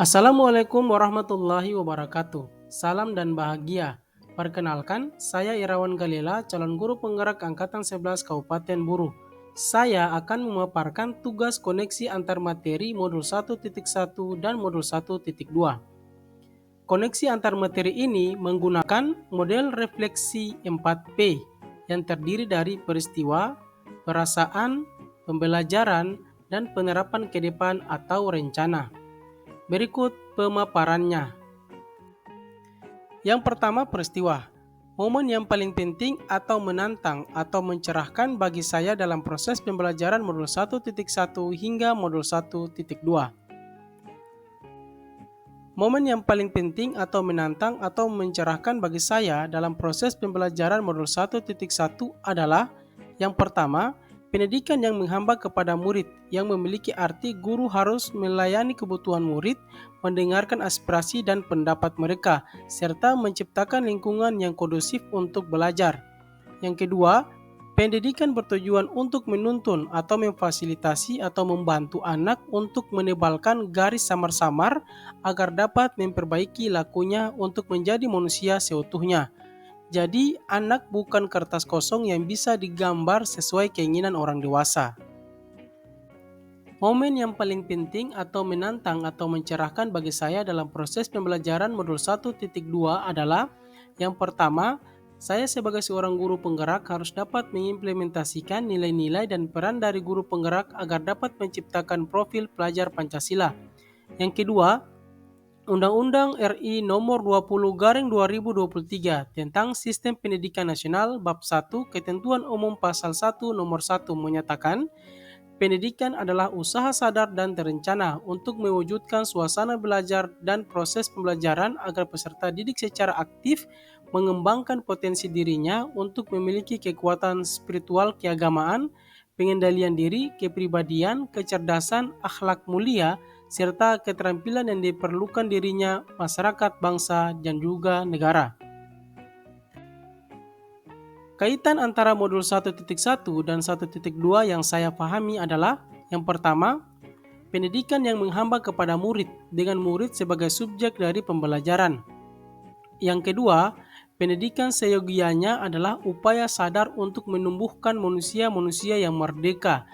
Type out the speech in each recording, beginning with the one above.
Assalamualaikum warahmatullahi wabarakatuh. Salam dan bahagia. Perkenalkan, saya Irawan Galela, calon guru penggerak Angkatan 11 Kabupaten Buru. Saya akan memaparkan tugas koneksi antar materi modul 1.1 dan modul 1.2. Koneksi antar materi ini menggunakan model refleksi 4P yang terdiri dari peristiwa, perasaan, pembelajaran, dan penerapan ke depan atau rencana. Berikut pemaparannya. Yang pertama, peristiwa. Momen yang paling penting atau menantang atau mencerahkan bagi saya dalam proses pembelajaran modul 1.1 hingga modul 1.2. Momen yang paling penting atau menantang atau mencerahkan bagi saya dalam proses pembelajaran modul 1.1 adalah yang pertama, pendidikan yang menghamba kepada murid, yang memiliki arti guru harus melayani kebutuhan murid, mendengarkan aspirasi dan pendapat mereka, serta menciptakan lingkungan yang kondusif untuk belajar. Yang kedua, pendidikan bertujuan untuk menuntun atau memfasilitasi atau membantu anak untuk menebalkan garis samar-samar agar dapat memperbaiki lakunya untuk menjadi manusia seutuhnya. Jadi, anak bukan kertas kosong yang bisa digambar sesuai keinginan orang dewasa. Momen yang paling penting atau menantang atau mencerahkan bagi saya dalam proses pembelajaran modul 1.2 adalah yang pertama, saya sebagai seorang guru penggerak harus dapat mengimplementasikan nilai-nilai dan peran dari guru penggerak agar dapat menciptakan profil pelajar Pancasila. Yang kedua, Undang-Undang RI Nomor 20/2023 tentang Sistem Pendidikan Nasional Bab 1 Ketentuan Umum Pasal 1 Nomor 1 menyatakan, pendidikan adalah usaha sadar dan terencana untuk mewujudkan suasana belajar dan proses pembelajaran agar peserta didik secara aktif mengembangkan potensi dirinya untuk memiliki kekuatan spiritual keagamaan, pengendalian diri, kepribadian, kecerdasan, akhlak mulia, serta keterampilan yang diperlukan dirinya, masyarakat, bangsa, dan juga negara. Kaitan antara modul 1.1 dan 1.2 yang saya pahami adalah yang pertama, pendidikan yang menghamba kepada murid dengan murid sebagai subjek dari pembelajaran. Yang kedua, pendidikan seyogianya adalah upaya sadar untuk menumbuhkan manusia-manusia yang merdeka.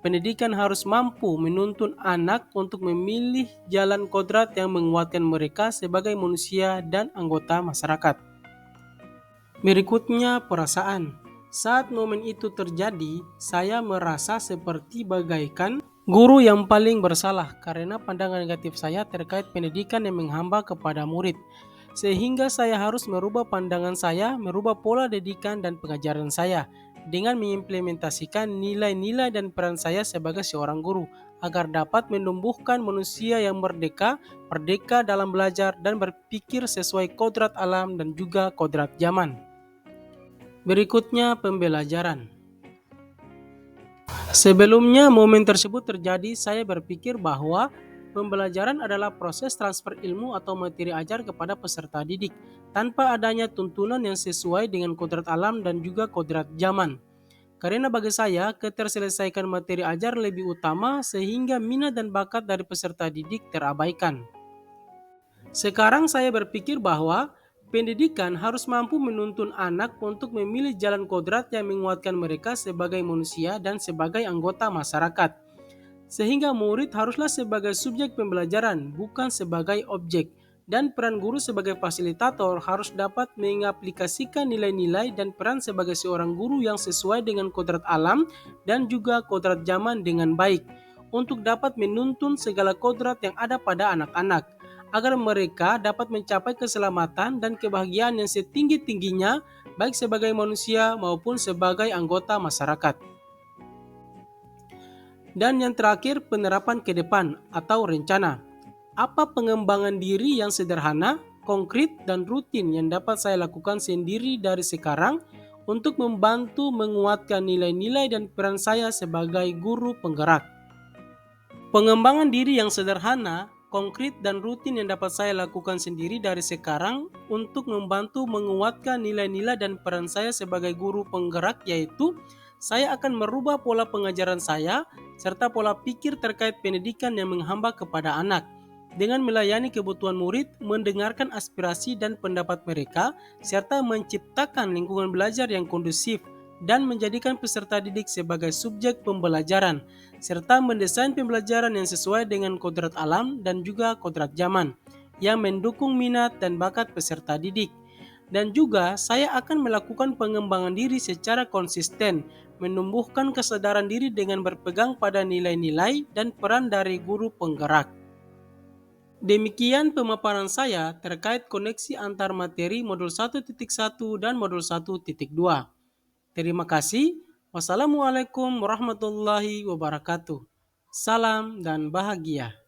Pendidikan harus mampu menuntun anak untuk memilih jalan kodrat yang menguatkan mereka sebagai manusia dan anggota masyarakat. Berikutnya, perasaan. Saat momen itu terjadi, saya merasa seperti bagaikan guru yang paling bersalah karena pandangan negatif saya terkait pendidikan yang menghamba kepada murid. Sehingga saya harus merubah pandangan saya, merubah pola didikan dan pengajaran saya dengan mengimplementasikan nilai-nilai dan peran saya sebagai seorang guru agar dapat menumbuhkan manusia yang merdeka, merdeka dalam belajar dan berpikir sesuai kodrat alam dan juga kodrat zaman. Berikutnya, pembelajaran. Sebelumnya momen tersebut terjadi, saya berpikir bahwa pembelajaran adalah proses transfer ilmu atau materi ajar kepada peserta didik tanpa adanya tuntunan yang sesuai dengan kodrat alam dan juga kodrat zaman. Karena bagi saya, keterselesaikan materi ajar lebih utama sehingga minat dan bakat dari peserta didik terabaikan. Sekarang saya berpikir bahwa pendidikan harus mampu menuntun anak untuk memilih jalan kodrat yang menguatkan mereka sebagai manusia dan sebagai anggota masyarakat. Sehingga murid haruslah sebagai subjek pembelajaran, bukan sebagai objek. Dan peran guru sebagai fasilitator harus dapat mengaplikasikan nilai-nilai dan peran sebagai seorang guru yang sesuai dengan kodrat alam dan juga kodrat zaman dengan baik, untuk dapat menuntun segala kodrat yang ada pada anak-anak, agar mereka dapat mencapai keselamatan dan kebahagiaan yang setinggi-tingginya, baik sebagai manusia maupun sebagai anggota masyarakat. Dan yang terakhir, penerapan ke depan atau rencana. Apa pengembangan diri yang sederhana, konkret, dan rutin yang dapat saya lakukan sendiri dari sekarang untuk membantu menguatkan nilai-nilai dan peran saya sebagai guru penggerak? Pengembangan diri yang sederhana, konkret, dan rutin yang dapat saya lakukan sendiri dari sekarang untuk membantu menguatkan nilai-nilai dan peran saya sebagai guru penggerak yaitu saya akan merubah pola pengajaran saya serta pola pikir terkait pendidikan yang menghamba kepada anak. dengan melayani kebutuhan murid, mendengarkan aspirasi dan pendapat mereka, serta menciptakan lingkungan belajar yang kondusif dan menjadikan peserta didik sebagai subjek pembelajaran, serta mendesain pembelajaran yang sesuai dengan kodrat alam dan juga kodrat zaman, yang mendukung minat dan bakat peserta didik. Dan juga saya akan melakukan pengembangan diri secara konsisten, menumbuhkan kesadaran diri dengan berpegang pada nilai-nilai dan peran dari guru penggerak. Demikian pemaparan saya terkait koneksi antar materi modul 1.1 dan modul 1.2. Terima kasih. Wassalamualaikum warahmatullahi wabarakatuh. Salam dan bahagia.